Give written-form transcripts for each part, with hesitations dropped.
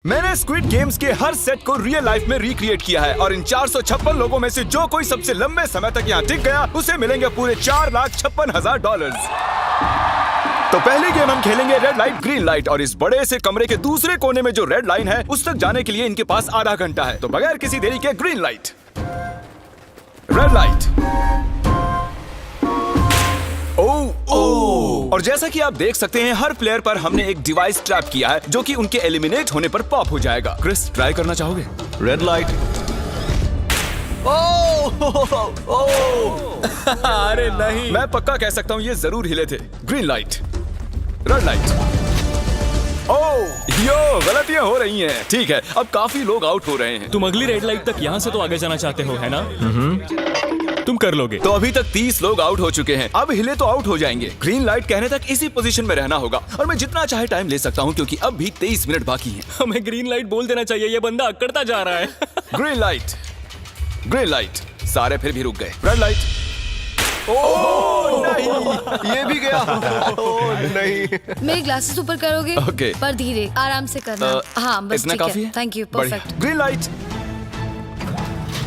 मैंने squid games के हर set को रियल लाइफ में रिक्रिएट किया है और इन 456 लोगों में से जो कोई सबसे लंबे समय तक यहाँ टिक गया उसे मिलेंगे पूरे $4,56,000। तो पहली गेम हम खेलेंगे रेड लाइट ग्रीन लाइट और इस बड़े से कमरे के दूसरे कोने में जो रेड लाइन है उस तक जाने के लिए इनके पास आधा घंटा है। तो बगैर किसी देरी के ग्रीन लाइट, रेड लाइट। और जैसा कि आप देख सकते हैं हर प्लेयर पर हमने एक डिवाइस ट्रैप किया है जो कि उनके एलिमिनेट होने पर पॉप हो जाएगा। क्रिस, ट्राई करना चाहोगे? Red light. अरे नहीं, मैं पक्का कह सकता हूँ ये जरूर हिले थे। Green light, red light. यो, गलतियां हो रही हैं। ठीक है, अब काफी लोग आउट हो रहे हैं। तुम अगली रेड लाइट तक यहाँ से तो आगे जाना चाहते हो, है ना? तुम कर लोगे। तो अभी तक 30 लोग आउट हो चुके हैं। अब हिले तो आउट हो जाएंगे। ग्रीन लाइट कहने तक इसी पोजीशन में रहना होगा और मैं जितना चाहे टाइम ले सकता हूँ क्योंकि अब भी 23 मिनट बाकी हैं। हमें ग्रीन लाइट बोल देना चाहिए, ये बंदा अकड़ता जा रहा है। Green light, green light. सारे फिर भी रुक गए। Red light. नहीं, ये भी गया। नहीं। मेरे ग्लासेस ऊपर करोगे? ओके। पर धीरे, आराम से करना। हाँ, बस इतना ठीक है। काफी है? थैंक यू, बढ़िया। Perfect. Green light,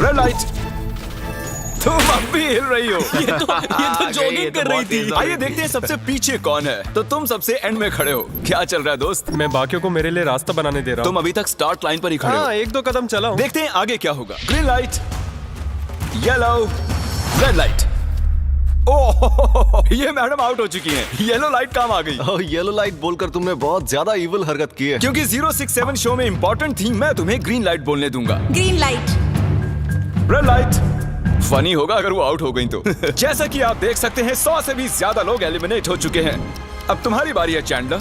red light. तुम अब भी हिल रही हो। ये तो जॉगिंग कर रही थी। आइए देखते हैं सबसे पीछे कौन है। तो तुम सबसे एंड में खड़े हो। क्या चल रहा है दोस्त? मैं बाकियों को मेरे लिए रास्ता बनाने दे रहा तुम हूँ। अभी तक स्टार्ट लाइन पर ही खड़े हो। हाँ, एक दो कदम चला हूँ। देखते हैं आगे क्या होगा। Green light, yellow, red light. Oh, ये मैडम आउट हो चुकी हैं। येलो लाइट काम आ गई। येलो लाइट बोलकर तुमने बहुत ज्यादा इविल हरकत की है। क्योंकि 067 शो में इंपॉर्टेंट थी, मैं तुम्हें ग्रीन लाइट बोलने दूंगा। Green light. Red light. Funny होगा अगर वो आउट हो गई तो। जैसा कि आप देख सकते हैं 100 से भी ज्यादा लोग एलिमिनेट हो चुके हैं। अब तुम्हारी बारी है Chandler.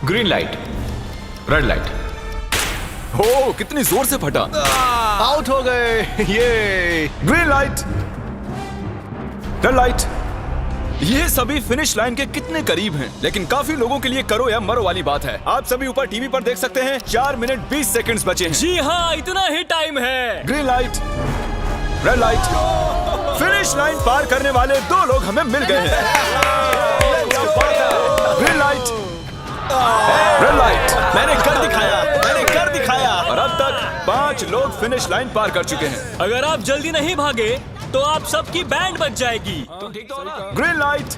Green light, red light. हो, कितनी जोर से फटा। आउट हो गए। ये ग्रीन लाइट, रेड लाइट। ये सभी फिनिश लाइन के कितने करीब हैं, लेकिन काफी लोगों के लिए करो या मरो वाली बात है। आप सभी ऊपर टीवी पर देख सकते हैं 4 मिनट 20 सेकंड्स बचे हैं। जी हाँ, इतना ही टाइम है। Green light, red light. Finish line पार करने वाले 2 लोग हमें मिल गए हैं। Green light, red light. मैंने कर दिखाया, मैंने कर दिखाया। और अब तक 5 लोग फिनिश लाइन पार कर चुके हैं। अगर आप जल्दी नहीं भागे तो आप सबकी बैंड बच जाएगी। Green light,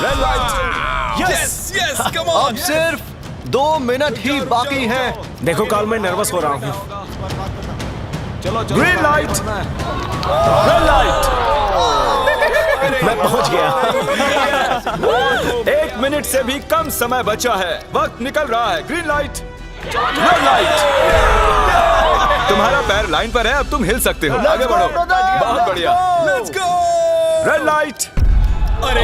red light. Yes yes, come on. अब सिर्फ 2 मिनट ही बाकी हैं। देखो काल, मैं नर्वस हो रहा हूँ। Green light, red light. मैं पहुंच गया। 1 मिनट से भी कम समय बचा है। वक्त निकल रहा है। Green light, red light. तुम्हारा पैर लाइन पर है, अब तुम हिल सकते हो। आगे बढ़ो। बहुत बढ़िया। Let's go. Red light. अरे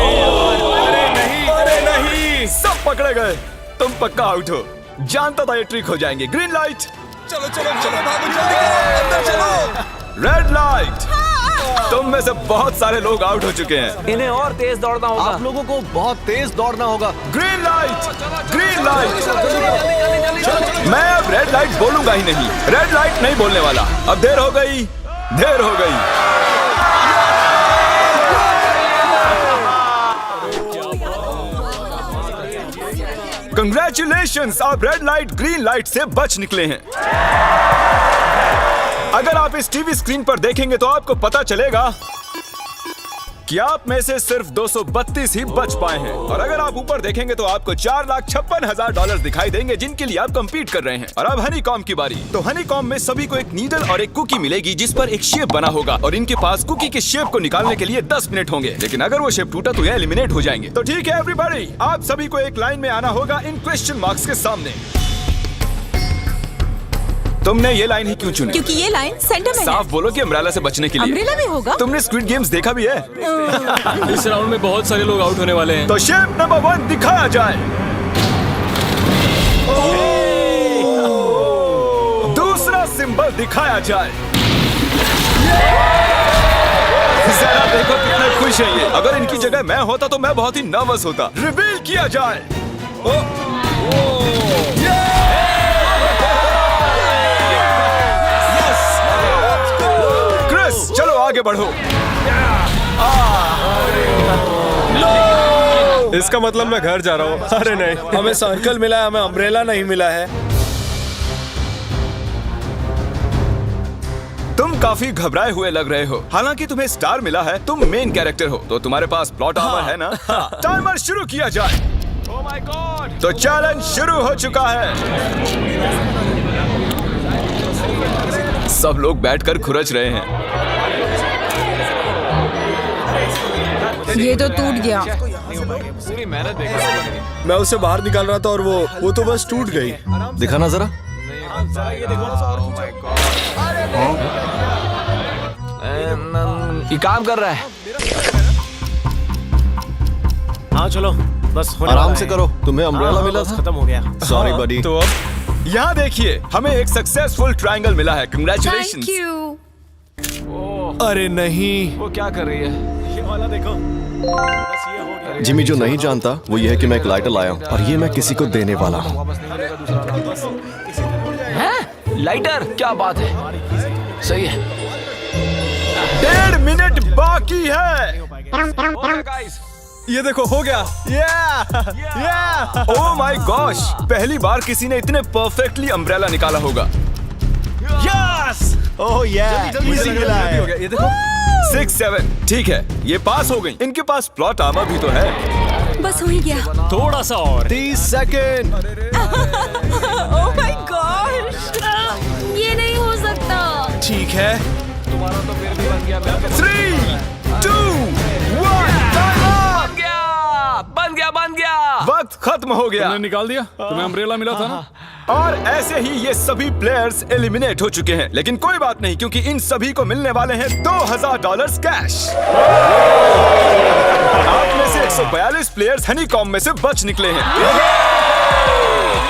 नहीं, अरे नहीं। सब पकड़े गए। तुम पक्का आउट हो। जानता था ये ट्रिक हो जाएंगे। Green light. चलो चलो चलो, भागो जल्दी, अंदर चलो। Red light. तुम में से बहुत सारे लोग आउट हो चुके हैं। इन्हें और तेज दौड़ना होगा। आप लोगों को बहुत तेज दौड़ना होगा। Green light, green light. मैं अब रेड लाइट बोलूंगा ही नहीं। रेड लाइट नहीं बोलने वाला। अब देर हो गई, देर हो गई। कंग्रेचुलेशंस, आप रेड लाइट ग्रीन लाइट से बच निकले हैं। अगर आप इस टीवी स्क्रीन पर देखेंगे तो आपको पता चलेगा कि आप में से सिर्फ 232 ही बच पाए हैं। और अगर आप ऊपर देखेंगे तो आपको $4,56,000 दिखाई देंगे जिनके लिए आप कंपीट कर रहे हैं। और अब हनीकॉम की बारी। तो हनीकॉम में सभी को एक नीडल और एक कुकी मिलेगी जिस पर एक शेप बना होगा और इनके पास कुकी के शेप को निकालने के लिए 10 मिनट होंगे। लेकिन अगर वो शेप टूटा तो ये एलिमिनेट हो जाएंगे। तो ठीक है एवरीबॉडी, आप सभी को एक लाइन में आना होगा इन क्वेश्चन मार्क्स के सामने। तुमने ये लाइन ही क्यों चुनी? क्योंकि ये लाइन सेंटर में है। साफ बोलो कि अम्ब्रेला से बचने के लिए। अम्ब्रेला में होगा? तुमने स्क्विड गेम्स देखा भी है? इस राउंड में बहुत सारे लोग आउट होने वाले हैं। तो शेप नंबर 1 दिखाया जाए। दूसरा सिंबल दिखाया जाए। जरा देखो कितने खुश हैं ये। अगर इनकी जगह मैं होता तो मैं बहुत ही नर्वस होता। रिवील किया जाए। क्रिस, चलो आगे बढ़ो। इसका मतलब मैं घर जा रहा हूँ। अरे नहीं, हमें सर्कल मिला है, हमें अम्ब्रेला नहीं मिला है। काफी घबराए हुए लग रहे हो। हालांकि तुम्हें स्टार मिला है, तुम मेन कैरेक्टर हो, तो तुम्हारे पास प्लॉट आर्मर है ना? टाइमर शुरू किया जाए। Oh my God! तो चैलेंज शुरू हो चुका है। सब लोग बैठकर खुरच रहे हैं। ये तो टूट गया। पूरी मेहनत बेकार। मैं उसे बाहर निकाल रहा था और वो तो बस टूट गई। दिखाना जरा। ये काम कर रहा है। हाँ चलो, बस होने आराम वाला से है। करो, तुम्हें अम्ब्रेला हाँ, मिला बस था। खत्म हो गया। सॉरी बडी। तो अब यहाँ देखिए, हमें एक सक्सेसफुल ट्रायंगल मिला है। Thank congratulations. यू। अरे नहीं, वो क्या कर रही है? ये वाला देखो, बस ये हो गया। जिमी जो नहीं जानता वो ये है कि मैं एक लाइटर लाया हूँ और ये मैं किसी को देने वाला हूँ। वापस नहीं मिलेगा दूसरा। हैं? लाइटर? क्या बात है? सही है। 1.5 मिनट बाकी है। Okay, guys. ये देखो हो गया। ओह माय गॉश, पहली बार किसी ने इतने परफेक्टली अम्ब्रेला निकाला होगा। यस, ओह जल्दी इजी लगा, मिला जल्दी है। हो गया। ये देखो 6-7 ठीक है, ये पास हो गई। इनके पास प्लॉट आर्मर भी तो है। बस हो ही गया। थोड़ा सा और। 30 सेकेंड। Oh my God. ये नहीं हो सकता। ठीक है। तुम्हारा तो फिर भी बन गया। 3, 2, 1 बन गया। वक्त खत्म हो गया। तुमने निकाल दिया? तुम्हें अम्ब्रेला मिला था ना? और ऐसे ही ये सभी प्लेयर्स एलिमिनेट हो चुके हैं। लेकिन कोई बात नहीं, क्योंकि इन सभी को मिलने वाले हैं $2000 कैश। आप में से 142 प्लेयर्स हनीकॉम्ब में से बच निकले हैं।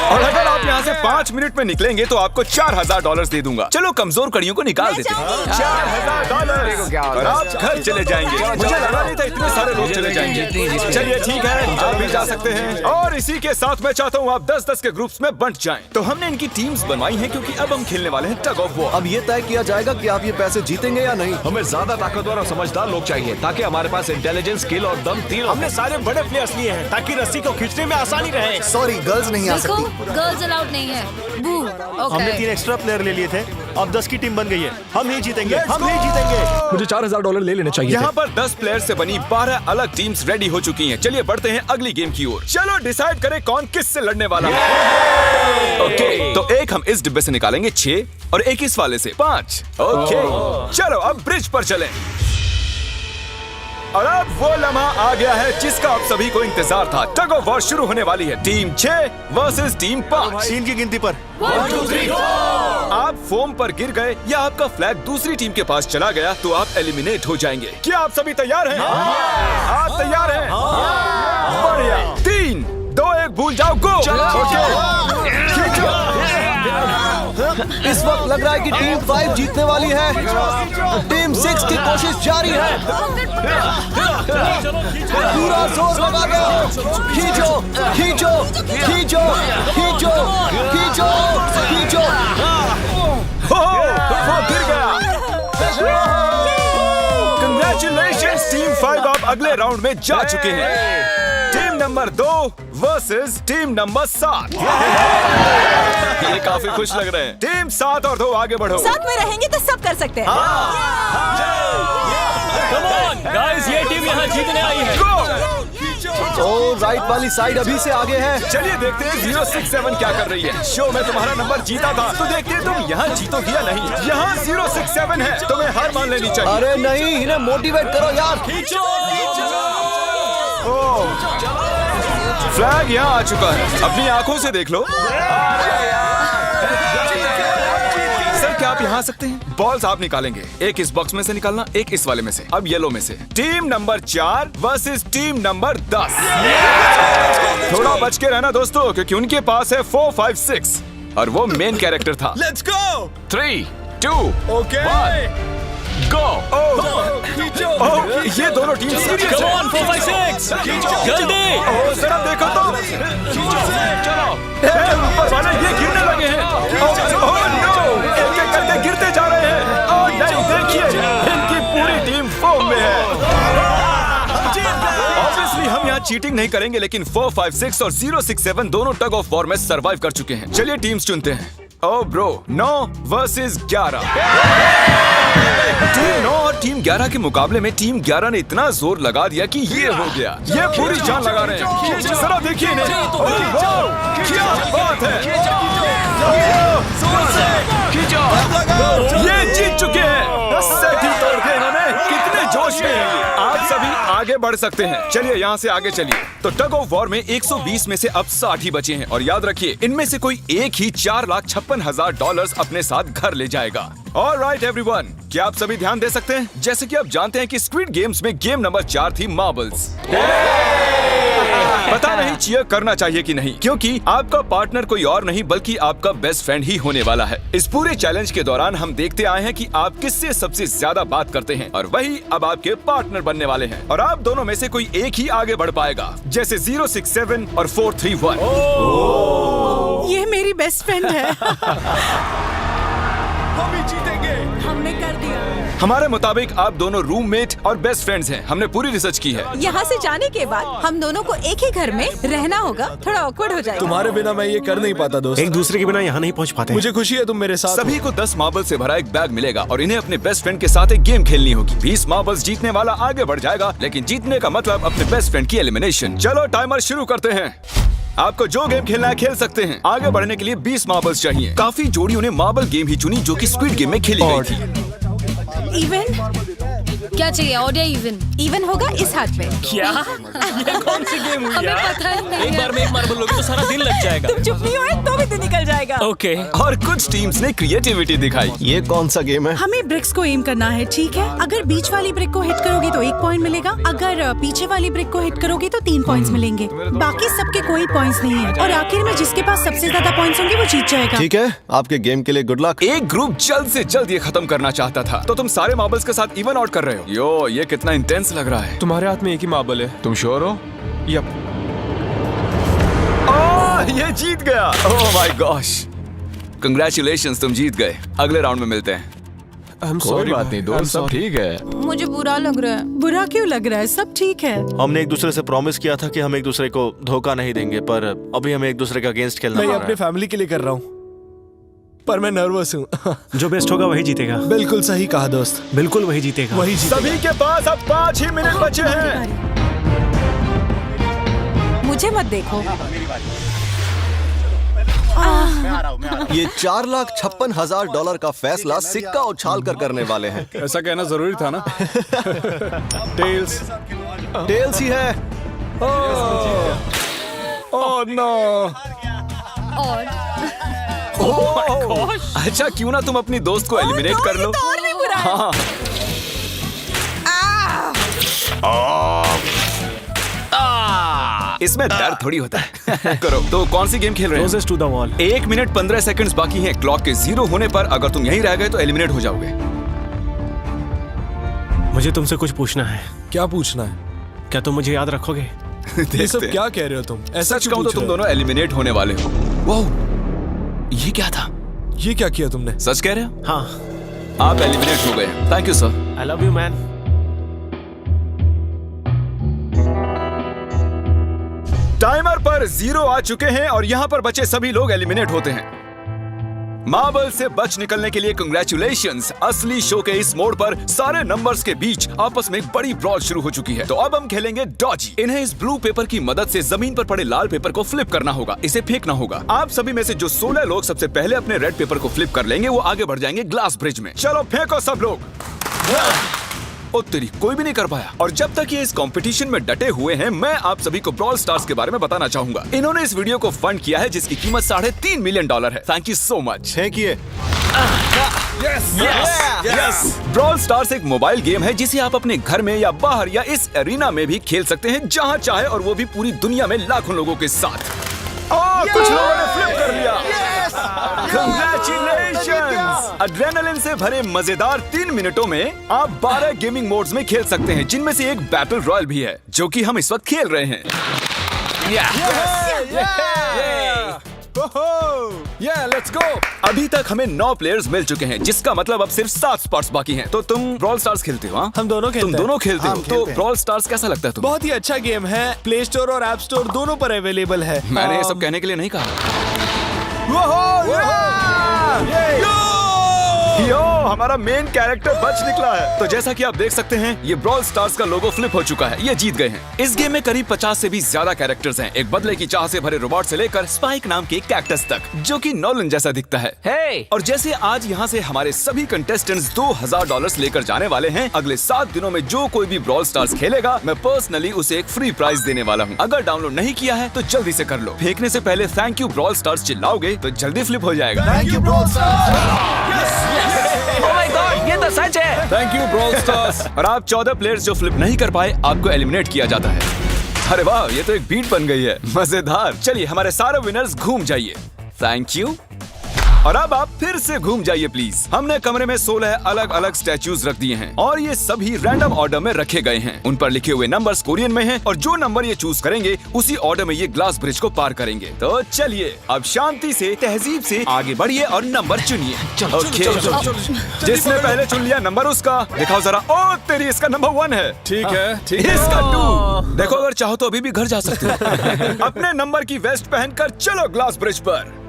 और अगर आप यहाँ से 5 मिनट में निकलेंगे तो आपको $4000 दे दूंगा। चलो कमजोर कड़ियों को निकाल देते हैं। $4000 और आप घर चले जाएंगे। मुझे लगा नहीं था इतने सारे लोग चले जाएंगे। चलिए ठीक है, आप भी जा सकते हैं। और इसी के साथ मैं चाहता हूँ आप 10-10 के ग्रुप्स में बंट जाएं। तो हमने इनकी टीम्स बनवाई हैं क्योंकि अब हम खेलने वाले हैं टग ऑफ वॉर। अब ये तय किया जाएगा कि आप ये पैसे जीतेंगे या नहीं। हमें ज्यादा ताकतवर और समझदार लोग चाहिए ताकि हमारे पास इंटेलिजेंस, स्किल और दम तीनों। हमने सारे बड़े प्लेयर्स लिए हैं ताकि रस्सी को खींचने में आसानी रहे। सॉरी गर्ल्स नहीं आ देखो, सकती। गर्ल्स अलाउड नहीं है। बू। हमने 3 ओके। एक्स्ट्रा प्लेयर ले लिए थे, अब 10 की टीम बन गई है। हम नहीं जीतेंगे, हम नहीं जीतेंगे। मुझे $4000 ले लेने चाहिए यहाँ पर 10 प्लेयर से बनी 12 अलग टीम्स रेडी हो चुकी हैं। चलिए बढ़ते हैं अगली गेम की ओर। चलो डिसाइड करें कौन किस से लड़ने वाला है। ओके, तो एक हम इस डिब्बे से निकालेंगे 6 और एक इस वाले से 5। ओके, चलो अब ब्रिज पर चलें। और अब वो लम्हा आ गया है जिसका आप सभी को इंतजार था। टग ऑफ वॉर शुरू होने वाली है। Team 6 versus team 5। 3 की गिनती पर 1, 2, 3, 4। आप फोम पर गिर गए या आपका फ्लैग दूसरी टीम के पास चला गया तो आप एलिमिनेट हो जाएंगे। क्या आप सभी तैयार हैं? आप तैयार हैं? बढ़िया। 3, 2, 1 भूल जाओ, गो। इस वक्त लग रहा है कि टीम 5 जीतने वाली है। टीम 6 की कोशिश जारी है। पूरा जोर लगा दो। खींचो, खींचो, खींचो, खींचो, खींचो, खींचो। वो गिर गया। कंग्रेचुलेशंस टीम 5, आप अगले राउंड में जा चुके हैं। Team number 2 versus team number 7। ये काफी खुश लग रहे हैं। टीम 7 और 2 आगे बढ़ो। साथ में रहेंगे तो सब कर सकते हैं। कम ऑन गाइस, ये टीम यहाँ जीतने आई है। तो राइट वाली साइड अभी से आगे है। चलिए देखते हैं 067 क्या कर रही है। शो में तुम्हारा नंबर जीता था, तो देखते हैं तुम यहाँ जीतोगी या नहीं। यहाँ 067 है, तुम्हें हार मान लेनी चाहिए। अरे नहीं, इन्हें मोटिवेट करो यार। फ्लैग यहाँ आ चुका है, अपनी आंखों से देख लो। सर क्या आप यहाँ आ सकते हैं? बॉल्स आप निकालेंगे, एक इस बॉक्स में से निकालना, एक इस वाले में से। अब येलो में से। Team number 4 versus team number 10। थोड़ा बच के रहना दोस्तों, क्योंकि उनके पास है 4, 5, 6 और वो मेन कैरेक्टर था। Let's go. 3, 2, ओके, 1 गो। ये दोनों टीम सीरियस कम है। ऑन 4, 5, 6 जल्दी। जरा देखो तो। चलो ऊपर वाले ये गिरने लगे हैं। ओह नो, एक-एक करके गिरते जा रहे हैं। ओह नहीं, देखिए इनकी पूरी टीम फोम में है। ऑब्वियसली हम यहाँ चीटिंग नहीं करेंगे, लेकिन 4, 5, 6 और 067 दोनों टग ऑफ वॉर में सरवाइव कर चुके हैं। चलिए टीम्स चुनते हैं। ओ ब्रो, 9 वर्सेस 11। टीम 9 और टीम 11 के मुकाबले में टीम 11 ने इतना जोर लगा दिया कि ये हो गया। ये पूरी जान लगा रहे हैं। जरा देखिए इन्हें। ओह, वाह, क्या बात है। ये जीत चुके हैं। सेट ही तोड़ दिए इन्होंने। कितने जोश में हैं ये। आप सभी आगे बढ़ सकते हैं। चलिए यहाँ से आगे चलिए। तो टग ऑफ वॉर में 120 में से अब 60 ही बचे हैं और याद रखिए इनमें से कोई एक ही $4,56,000 अपने साथ घर ले जाएगा। ऑलराइट एवरीवन, क्या आप सभी ध्यान दे सकते हैं? जैसे कि आप जानते हैं कि स्क्विड गेम्स में गेम नंबर 4 थी मार्बल्स। पता नहीं चीयर करना चाहिए कि नहीं, क्योंकि आपका पार्टनर कोई और नहीं बल्कि आपका बेस्ट फ्रेंड ही होने वाला है। इस पूरे चैलेंज के दौरान हम देखते आए हैं कि आप किससे सबसे ज्यादा बात करते हैं और वही अब आपके पार्टनर बनने वाले हैं और आप दोनों में से कोई एक ही आगे बढ़ पाएगा, जैसे 067 और 431। ये मेरी बेस्ट फ्रेंड है। हम ही जीतेंगे। हमने कर दिया। हमारे मुताबिक आप दोनों रूममेट और बेस्ट फ्रेंड्स हैं। हमने पूरी रिसर्च की है। यहाँ से जाने के बाद हम दोनों को एक ही घर में रहना होगा। थोड़ा ऑकवर्ड हो जाएगा। तुम्हारे बिना मैं ये कर नहीं पाता दोस्त। एक दूसरे के बिना यहाँ नहीं पहुँच पाते। मुझे खुशी है तुम मेरे साथ सभी को 10 मार्बल से भरा एक बैग मिलेगा और इन्हें अपने बेस्ट फ्रेंड के साथ एक गेम खेलनी होगी। 20 मार्बल्स जीतने वाला आगे बढ़ जाएगा, लेकिन जीतने का मतलब अपने बेस्ट फ्रेंड की एलिमिनेशन। चलो टाइमर शुरू करते हैं। आपको जो गेम खेलना है खेल सकते हैं। आगे बढ़ने के लिए 20 मार्बल्स चाहिए। काफी जोड़ियों ने मार्बल गेम ही चुनी जो कि स्क्विड गेम में खेली गई थी। इवन क्या चाहिए? ऑड या इवन? इवन होगा इस हाथ पे। क्या? ये कौन सी गेम हुई हमें यार? पता ही नहीं एक है। बार में एक मार्बल लोगे तो सारा दिन लग जाएगा। तुम चुप नहीं हुए तो भी दिन निकल जाएगा। ओके। और कुछ टीम्स ने क्रिएटिविटी दिखाई। ये कौन सा गेम है? हमें ब्रिक्स को एम करना है, ठीक है? अगर बीच वाली ब्रिक को हिट करोगे तो 1 पॉइंट मिलेगा। अगर पीछे वाली ब्रिक को हिट करोगे तो 3 पॉइंट्स मिलेंगे। बाकी सबके कोई पॉइंट्स नहीं है और आखिर में जिसके पास सबसे ज्यादा पॉइंट्स होंगे वो जीत जाएगा। ठीक है, आपके गेम के लिए गुड लक। एक ग्रुप जल्द से जल्द ये खत्म करना चाहता था, तो तुम सारे मार्बल्स के साथ इवन आउट कर रहे हो। यो, ये कितना इंटेंस लग रहा है। तुम्हारे हाथ में एक ही मार्बल है, तुम श्योर हो? यप। ये जीत गया। ओह माय गॉश, कंग्रेचुलेशंस, तुम जीत गए। अगले राउंड में मिलते हैं। कोई बात नहीं दोस्त, सब ठीक है। मुझे बुरा लग रहा है। बुरा क्यों लग रहा है? सब ठीक है। हमने एक दूसरे से प्रॉमिस किया था कि हम एक दूसरे को धोखा नहीं देंगे, पर अभी हमें एक दूसरे का अगेंस्ट खेलना मैं पड़ ये रहा अपने है। फैमिली के लिए कर रहा हूँ, पर मैं नर्वस हूँ। जो बेस्ट होगा वही जीतेगा। बिल्कुल सही कहा दोस्त, बिल्कुल वही जीतेगा। वही जीतेगा। सभी के पास अब 5 ही मिनट बचे हैं। मुझे मत देखो। ये $4,56,000 का फैसला सिक्का उछाल कर करने वाले हैं। ऐसा कहना जरूरी था ना। टेल्स ही है। Oh no. और अच्छा, क्यों ना तुम अपनी दोस्त को एलिमिनेट कर लो। और भी बुरा है। हाँ। इसमें दर्द थोड़ी होता है। करो। तो कौन सी गेम खेल रहे हैं? Closest to the wall। 1 minute 15 seconds बाकी हैं। क्लॉक के 0 होने पर अगर तुम यहीं रह गए तो एलिमिनेट हो जाओगे। मुझे तुमसे कुछ पूछना है। क्या पूछना है? क्या तुम मुझे याद रखोगे? ये सब देखते हैं। क्या कह रहे हो तुम? ऐसा सच क्यों कहूं तो पूछ तुम रहे हो? दोनों एलिमिनेट होने वाले हो। वाह, ये क्या था? ये क्या किया तुमने? सच कह रहे हो? हाँ। आप एलिमिनेट हो गए। Thank you sir. I love you man. Timer पर 0 आ चुके हैं और यहाँ पर बचे सभी लोग एलिमिनेट होते हैं। मार्बल से बच निकलने के लिए कंग्रेचुलेशंस। असली शो के इस मोड़ पर सारे नंबर्स के बीच आपस में एक बड़ी ब्रॉल शुरू हो चुकी है। तो अब हम खेलेंगे डॉजी। इन्हें इस ब्लू पेपर की मदद से जमीन पर पड़े लाल पेपर को फ्लिप करना होगा, इसे फेंकना होगा। आप सभी में से जो 16 लोग सबसे पहले अपने रेड पेपर को फ्लिप कर लेंगे वो आगे बढ़ जाएंगे ग्लास ब्रिज में। चलो फेंको सब लोग। ओ तेरी, कोई भी नहीं कर पाया। और जब तक ये इस कंपटीशन में डटे हुए हैं, मैं आप सभी को ब्रॉल स्टार्स के बारे में बताना चाहूंगा। इन्होंने इस वीडियो को फंड किया है जिसकी कीमत $3.5 मिलियन है। Thank you so much. फेंकिए। यस। ब्रॉल स्टार्स एक मोबाइल गेम है जिसे आप अपने घर में या बाहर या इस एरिना में भी खेल सकते हैं, जहां चाहे, और वो भी पूरी दुनिया में लाखों लोगों के साथ। कुछ लोगों ने फ्लिप कर लिया। Congratulations! एड्रेनलिन से भरे मजेदार 3 मिनटों में आप 12 गेमिंग मोड्स में खेल सकते हैं, जिनमें से एक बैटल रॉयल भी है, जो कि हम इस वक्त खेल रहे हैं। Let's go. अभी तक हमें 9 प्लेयर्स मिल चुके हैं, जिसका मतलब अब सिर्फ 7 स्पॉट्स बाकी हैं। तो तुम ब्रॉल स्टार्स खेलते हो? हाँ, हम दोनों खेलते तुम हैं। दोनों खेलते हो। हम तो खेलते हैं। ब्रॉल स्टार्स कैसा लगता है तुम्हें? बहुत ही अच्छा गेम है। प्ले स्टोर और ऐप स्टोर दोनों पर अवेलेबल है। मैंने ये सब कहने के लिए नहीं कहा। यो, हमारा मेन कैरेक्टर बच निकला है। तो जैसा कि आप देख सकते हैं, ये ब्रॉल स्टार्स का लोगो फ्लिप हो चुका है। ये जीत गए हैं। इस गेम में करीब 50 से भी ज्यादा कैरेक्टर्स हैं। एक बदले की चाह से भरे रोबोट से लेकर स्पाइक नाम के कैक्टस तक, जो कि नॉलन जैसा दिखता है। हे और जैसे आज यहाँ से हमारे सभी कंटेस्टेंट्स $2000 लेकर जाने वाले हैं, अगले 7 दिनों में जो कोई भी ब्रॉल स्टार्स खेलेगा, मैं पर्सनली उसे एक फ्री प्राइज देने वाला हूँ। अगर डाउनलोड नहीं किया है तो जल्दी से कर लो। फेंकने से पहले थैंक यू ब्रॉल स्टार्स चिल्लाओगे तो जल्दी फ्लिप हो जाएगा। Thank you bro. Oh my God, ये तो सच है। Thank you brawl stars. और आप 14 प्लेयर्स जो फ्लिप नहीं कर पाए, आपको एलिमिनेट किया जाता है। अरे वाह, ये तो एक बीट बन गई है, मजेदार। चलिए हमारे सारे विनर्स घूम जाइए। Thank you. और अब आप फिर से घूम जाइए प्लीज। हमने कमरे में 16 अलग अलग स्टैचूज रख दिए हैं और ये सभी रैंडम ऑर्डर में रखे गए हैं। उन पर लिखे हुए नंबर्स कोरियन में हैं और जो नंबर ये चूज करेंगे उसी ऑर्डर में ये ग्लास ब्रिज को पार करेंगे। तो चलिए अब शांति से, तहजीब से आगे बढ़िए और नंबर चुनिए। ओके, जिसने पहले चुन लिया नंबर उसका दिखाओ जरा। ओ तेरी, इसका नंबर 1 है। ठीक है, ठीक है। इसका 2। देखो, अगर चाहो तो अभी भी घर जा सकते हो। अपने नंबर की वेस्ट पहनकर चलो ग्लास ब्रिज पर।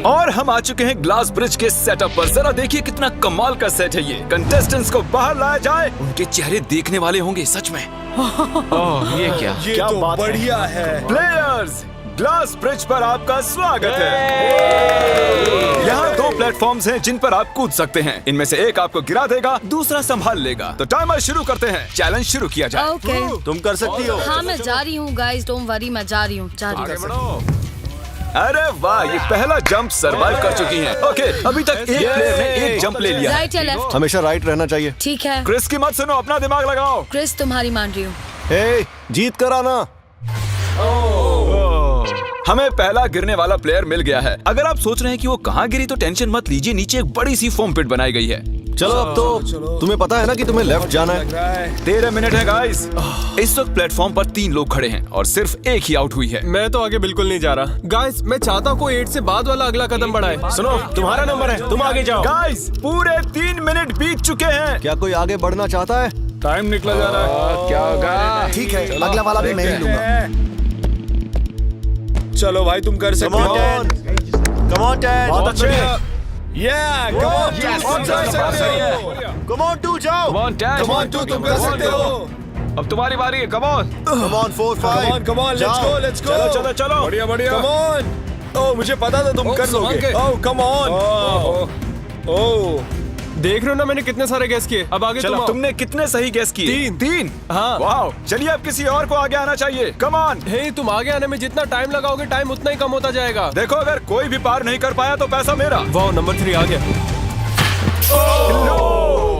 और हम आ चुके हैं ग्लास ब्रिज के सेटअप पर। जरा देखिए कितना कमाल का सेट है ये। कंटेस्टेंट्स को बाहर लाया जाए, उनके चेहरे देखने वाले होंगे सच में। ये क्या? ये तो बढ़िया है। प्लेयर्स, ग्लास ब्रिज पर आपका स्वागत है। यहाँ 2 प्लेटफॉर्म्स हैं जिन पर आप कूद सकते हैं। इनमें से एक आपको गिरा देगा, दूसरा संभाल लेगा। तो टाइमर शुरू करते हैं। चैलेंज शुरू किया जाए। ओके। तुम कर सकती हो। हाँ, मैं जा रही हूँ गाइस, डोंट वरी, मैं जा रही हूँ, जा रही हूँ। अरे वाह, ये पहला जंप सरवाइव कर चुकी हैं। ओके, अभी तक एक प्लेयर ने एक जंप ले लिया है। राइट या लेफ्ट? हमेशा राइट रहना चाहिए। ठीक है क्रिस की मत सुनो, अपना दिमाग लगाओ। क्रिस, तुम्हारी मान रही हूँ। हे, जीत कर आना। हमें पहला गिरने वाला प्लेयर मिल गया है। अगर आप सोच रहे हैं कि वो कहाँ गिरी तो टेंशन मत लीजिए, नीचे एक बड़ी सी फोम पिट बनाई गई है। चलो अब तो तुम्हें पता है ना कि तुम्हें लेफ्ट जाना है। 13 मिनट है गाइस। इस वक्त प्लेटफॉर्म पर 3 लोग खड़े हैं और सिर्फ एक ही आउट हुई है। मैं तो आगे बिल्कुल नहीं जा रहा। गाइस, मैं चाहता हूँ कोई 8 से बाद वाला अगला कदम बढ़ाए। सुनो, तुम्हारा नंबर है, तुम आगे जाओ। गाइस, पूरे 3 मिनट बीत चुके हैं। क्या कोई आगे बढ़ना चाहता है? टाइम निकला जा रहा है। क्या होगा? ठीक है, अगला वाला भी मैं ही लूंगा। चलो भाई, तुम कर सकते हो। Come on ten. बहुत अच्छे। Yeah, come on, Yes, तुम कर सकते हो। Come on, 2 जाओ। Come on, Dad. Come on, 2 तुम कर सकते हो। अब तुम्हारी बारी है। Come on. Come on, 4, 5. Come on, let's go, let's go. चलो, चलो, चलो। बढ़िया, बढ़िया। Come on. Oh, मुझे पता था तुम कर संभाल लोगे। के। Oh, come on. Oh. देख रहे हो ना, मैंने कितने सारे गैस किए। अब आगे चलो, तुम आओ। तुमने कितने सही गेस किए? 3। हाँ। वाओ, चलिए अब किसी और को आगे आना चाहिए। Come on. हे, तुम आगे आने में जितना टाइम लगाओगे, टाइम उतना ही कम होता जाएगा। देखो, अगर कोई भी पार नहीं कर पाया तो पैसा मेरा। वाह, नंबर 3 आ गया।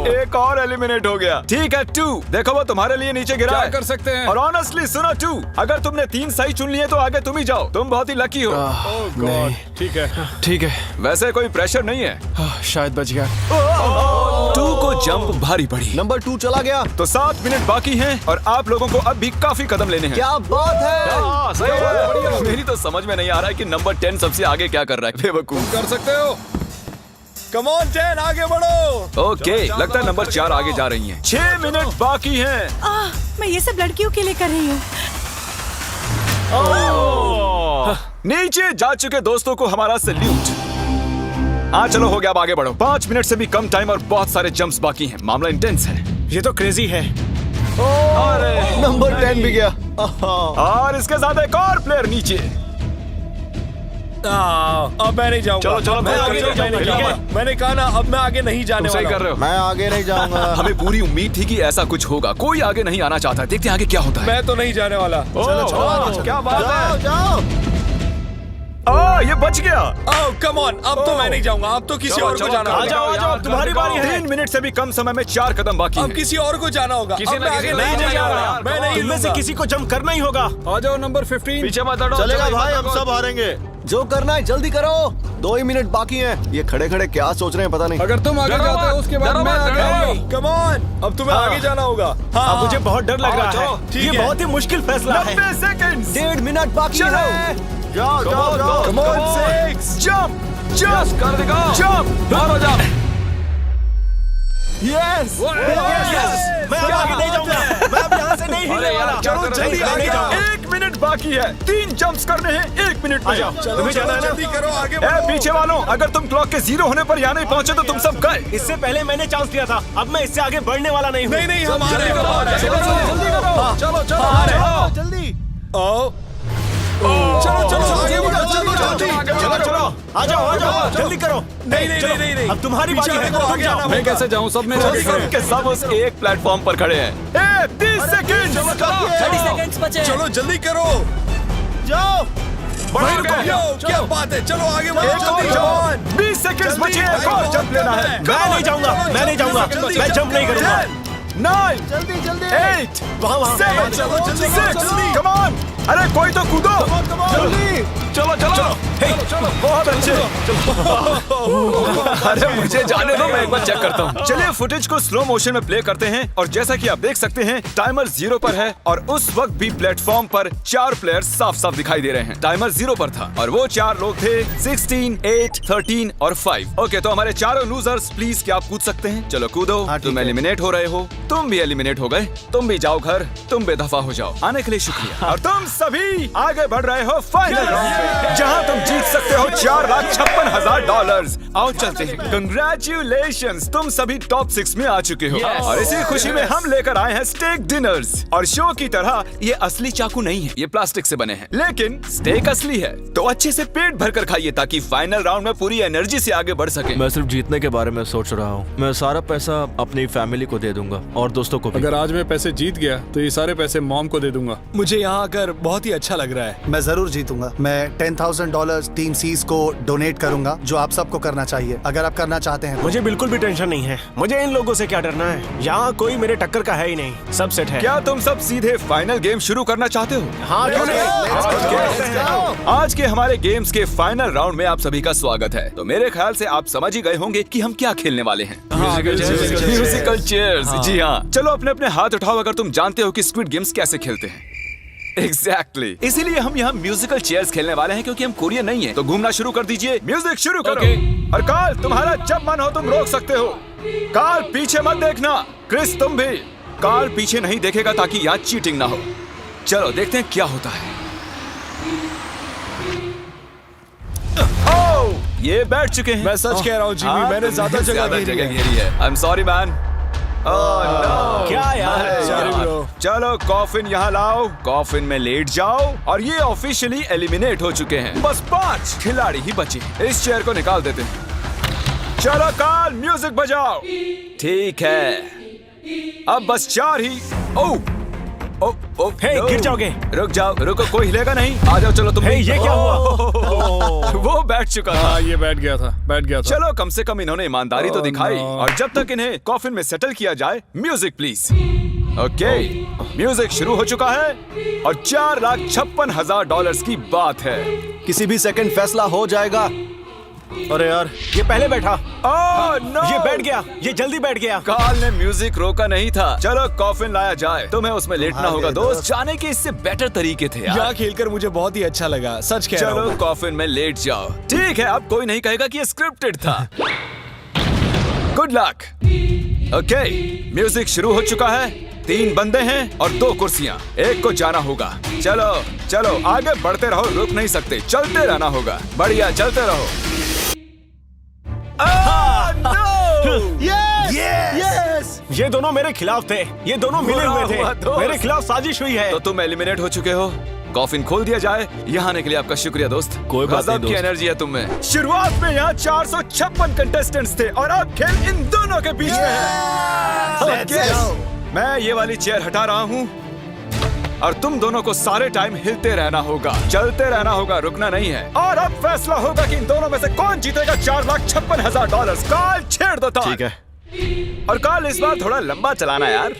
एक और एलिमिनेट हो गया। ठीक है 2, देखो वो तुम्हारे लिए नीचे गिरा क्या है। कर सकते हैं? और ऑनेस्टली सुनो 2, अगर तुमने 3 सही चुन लिए तो आगे तुम ही जाओ। तुम बहुत ही लकी हो। नहीं, ठीक है, ठीक है। वैसे कोई प्रेशर नहीं है। शायद बच गया। 2 को जंप भारी पड़ी। नंबर 2 चला गया। तो 7 मिनट बाकी हैं और आप लोगों को अब भी काफी कदम लेने हैं। क्या बात है। हाँ, सही है। मेरी तो समझ में नहीं आ रहा है कि नंबर 10 सबसे आगे क्या कर रहा है। बेवकूफ। कर सकते हो। Come on, 10, आगे बढ़ो। ओके, लगता है नंबर 4 आगे जा रही हैं। 6 मिनट बाकी हैं। मैं ये सब लड़कियों के लिए कर रही हूँ। नीचे जा चुके दोस्तों को हमारा सैल्यूट। चलो हो गया, अब आगे बढ़ो। 5 मिनट से भी कम टाइम और बहुत सारे जंप्स बाकी हैं। मामला इंटेंस है। ये तो क्रेजी है। नंबर 10 भी गया। और इसके साथ एक और प्लेयर नीचे। अब मैं नहीं जाऊंगा। चलो, चलो, मैं आगे नहीं जाऊंगा। मैंने कहा ना, अब मैं आगे नहीं जाने सही वाला कर रहे हो। मैं आगे नहीं जाऊंगा। हमें पूरी उम्मीद थी कि ऐसा कुछ होगा। कोई आगे नहीं आना चाहता। देखते हैं आगे क्या होता है। मैं तो नहीं जाने वाला। चलो, क्या बात है। जाओ। ये बच गया। कम ऑन, अब तो मैं नहीं जाऊंगा। अब तो किसी और को जाना होगा। आ जाओ, तुम्हारी बारी है। 3 मिनट से भी कम समय में 4 कदम बाकी अब हैं। किसी और को जाना होगा। किसी अब ना मैं किसी आगे को नहीं जाना जाने होगा। वाला। मैं नहीं तुम में से किसी को जंप करना ही होगा। आ जाओ नंबर 15। पीछे मत हटो। चलेगा भाई, हम सब हारेंगे। जो करना है जल्दी करो। 2 ही मिनट बाकी हैं। ये खड़े खड़े क्या सोच रहे हैं पता नहीं। अगर तुम आगे डरो जाते हो मत, उसके बाद डरो मैं मत, आगे डरो आऊंगा। कम ऑन, अब तुम्हें आगे जाना होगा। हाँ, मुझे बहुत डर लग रहा है। ये बहुत ही मुश्किल फैसला 90 सेकंड्स। 1.5 मिनट बाकी चलो। है। जाओ जाओ जाओ। Come on, 6 जंप Yes, कर दिखाओ। जंप। मारो जंप। यस मैं अब आगे नहीं जाऊंगा। मैं अब यहाँ से नहीं अरे हिलने यार, वाला। क्या कर रहे हो? जल्दी नहीं आगे जाओ। 1 मिनट बाकी है। 3 जंप्स करने हैं 1 मिनट में। तुम्हें जाना है ना? जल्दी करो, आगे बढ़ो। पीछे वालों, अगर तुम क्लॉक के 0 होने पर यहाँ नहीं पहुँचे तो तुम सब गए। इससे पहले मैंने चांस लिया था, अब मैं इससे आगे बढ़ने वाला नहीं हूँ। नहीं हम आ रहे हैं। जल्दी चलो आ जाओ जल्दी करो। नहीं अब तुम्हारी बारी है। आगे आना। मैं कैसे जाऊँ? सब मेरे आगे खड़े हैं। सबके सब उस एक प्लेटफॉर्म पर खड़े हैं। 30 सेकंड। 30 सेकंड्स बचे। चलो जल्दी करो। जाओ। क्या बात है, चलो आगे बढ़ो जल्दी। 20 सेकंड बचे हैं, एक और जंप लेना है। मैं नहीं जाऊंगा, मैं जंप नहीं करूंगा। 9 जल्दी 8 वहाँ 7 चलो, जल्दी, 6 जल्दी। Come on. अरे कोई तो कूदो। चलो बहुत अच्छे। अरे मुझे जाने दो, मैं एक बार चेक करता हूँ। चलिए फुटेज को स्लो मोशन में प्ले करते हैं और जैसा कि आप देख सकते हैं टाइमर 0 पर है और उस वक्त भी प्लेटफॉर्म पर 4 प्लेयर्स साफ साफ दिखाई दे रहे हैं। टाइमर 0 पर था और वो 4 लोग थे 16, 8, 13 और 5। ओके, तो हमारे चारों लूजर्स प्लीज क्या आप कूद सकते हैं? चलो कूदो। तुम एलिमिनेट हो रहे हो, तुम भी एलिमिनेट हो गए, तुम भी जाओ घर, तुम बेदफा हो जाओ। आने के लिए शुक्रिया। और तुम सभी आगे बढ़ रहे हो फाइनल राउंड पे, जहां तुम जीत सकते हो $4,56,000। आओ चलते हैं। कंग्रेचुलेशंस, तुम सभी टॉप 6 में आ चुके हो। और इसी खुशी में हम लेकर आए हैं स्टेक डिनर्स। और शो की तरह ये असली चाकू नहीं है, ये प्लास्टिक से बने हैं, लेकिन स्टेक असली है। तो अच्छे से पेट भर कर खाइए ताकि फाइनल राउंड में पूरी एनर्जी से आगे बढ़ सके। मैं सिर्फ जीतने के बारे में सोच रहा हूँ। मैं सारा पैसा अपनी फैमिली को दे दूंगा और दोस्तों को भी। अगर आज मैं पैसे जीत गया तो ये सारे पैसे मॉम को दे दूंगा। मुझे यहाँ आकर बहुत ही अच्छा लग रहा है। मैं जरूर जीतूंगा। मैं $10,000 टीम सीज को डोनेट करूंगा, जो आप सबको करना चाहिए अगर आप करना चाहते हैं। मुझे बिल्कुल भी टेंशन नहीं है। मुझे इन लोगों से क्या डरना है, यहाँ कोई मेरे टक्कर का है ही नहीं, सब सेट है। क्या तुम सब सीधे फाइनल गेम शुरू करना चाहते हो? हाँ, क्यों नहीं? आज के हमारे गेम्स के फाइनल राउंड में आप सभी का स्वागत है। तो मेरे ख्याल से आप समझ ही गए होंगे कि हम क्या खेलने वाले हैं। Musical chairs. जी हाँ, चलो अपने अपने हाथ उठाओ अगर तुम जानते हो कि स्क्विड गेम्स कैसे खेलते हैं। एग्जैक्टली, इसीलिए हम यहाँ म्यूजिकल चेयर्स खेलने वाले हैं क्योंकि हम कोरियन नहीं हैं। तो घूमना शुरू कर दीजिए, म्यूजिक शुरू करो। और कार्ल, तुम्हारा जब मन हो तुम रोक सकते हो। कार्ल पीछे मत देखना। क्रिस तुम भी। कार्ल पीछे नहीं देखेगा ताकि यहाँ चीटिंग ना हो। चलो देखते हैं क्या होता है। ओह, ये बैठ चुके हैं। मैं सच कह रहा हूँ जिमी, मैंने ज्यादा जगह घेरी है। I am sorry man. क्या यार? चलो कॉफिन यहाँ लाओ, कॉफिन में लेट जाओ। और ये ऑफिशियली एलिमिनेट हो चुके हैं। बस 5 खिलाड़ी ही बचे हैं। इस चेयर को निकाल देते हैं। चलो कार्ल, म्यूजिक बजाओ। ठीक है, अब बस 4 ही। ओह हे, गिर जाओगे। रुक जाओ, रुको, कोई हिलेगा नहीं। आ जाओ, चलो तुम। ये क्या हुआ? वो बैठ चुका था। ये बैठ गया था। चलो कम से कम इन्होंने ईमानदारी तो दिखाई। और जब तक इन्हें कॉफिन में सेटल किया जाए, म्यूजिक प्लीज। ओके, म्यूजिक शुरू हो चुका है और $4,56,000 की बात है। किसी भी सेकंड फैसला हो जाएगा। अरे यार, ये पहले बैठा। नो, ये बैठ गया, ये जल्दी बैठ गया। कार्ल ने म्यूजिक रोका नहीं था। चलो कॉफिन लाया जाए, तुम्हें उसमें लेटना होगा दोस्त। जाने के इससे बेटर तरीके थे यार। यहाँ खेलकर मुझे बहुत ही अच्छा लगा, सच कह रहा हूँ। चलो कॉफिन में लेट जाओ। ठीक है, अब कोई नहीं कहेगा कि ये स्क्रिप्टेड था। Good luck. ओके, म्यूजिक शुरू हो चुका है। 3 बंदे हैं और 2 कुर्सियां। एक को जाना होगा। चलो चलो आगे बढ़ते रहो, रुक नहीं सकते, चलते रहना होगा। बढ़िया, चलते रहो। यस! ये दोनों मेरे खिलाफ थे, ये दोनों मिले हुए थे। मेरे खिलाफ साजिश हुई है। तो तुम एलिमिनेट हो चुके हो। कॉफिन खोल दिया जाए। यहाँ आने के लिए आपका शुक्रिया दोस्त। कोई बात नहीं गजब की दोस्त। एनर्जी है तुम में। शुरुआत में यहाँ 456 कंटेस्टेंट्स थे और अब खेल इन दोनों के बीच में है। Okay, मैं ये वाली चेयर हटा रहा हूँ और तुम दोनों को सारे टाइम हिलते रहना होगा, चलते रहना होगा, रुकना नहीं है। और अब फैसला होगा कि इन दोनों में से कौन जीतेगा $4,56,000। कार्ल छेड़ दो। ठीक है। और कार्ल इस बार थोड़ा लंबा चलाना यार,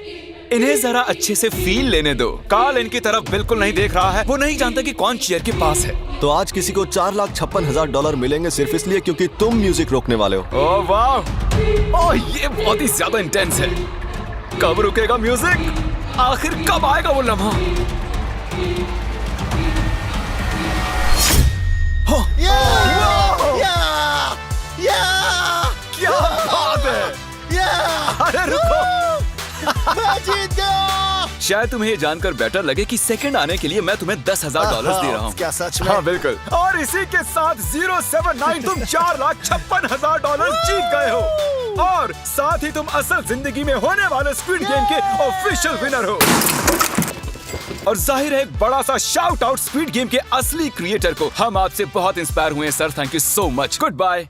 इन्हें जरा अच्छे से फील लेने दो। कार्ल इनकी तरफ बिल्कुल नहीं देख रहा है, वो नहीं जानता कि कौन चेयर के पास है। तो आज किसी को $4,56,000 मिलेंगे सिर्फ इसलिए क्योंकि तुम म्यूजिक रोकने वाले हो। ओह वाह, ओह ये बहुत ही ज्यादा इंटेंस है। कब रुकेगा म्यूजिक? आखिर कब आएगा वो लम्हा? क्या बात है? अरे रुको, मैं जीत गया। शायद तुम्हें ये जानकर बेटर लगे कि सेकंड आने के लिए मैं तुम्हें $10,000 दे रहा हूँ। क्या सच में? हाँ बिल्कुल। और इसी के साथ 079 तुम $4,56,000 जीत गए हो और साथ ही तुम असल जिंदगी में होने वाले स्क्विड गेम के ऑफिशियल विनर हो। और जाहिर है एक बड़ा सा शाउट आउट स्क्विड गेम के असली क्रिएटर को। हम आपसे बहुत इंस्पायर हुए हैं sir, thank you so much. Good bye.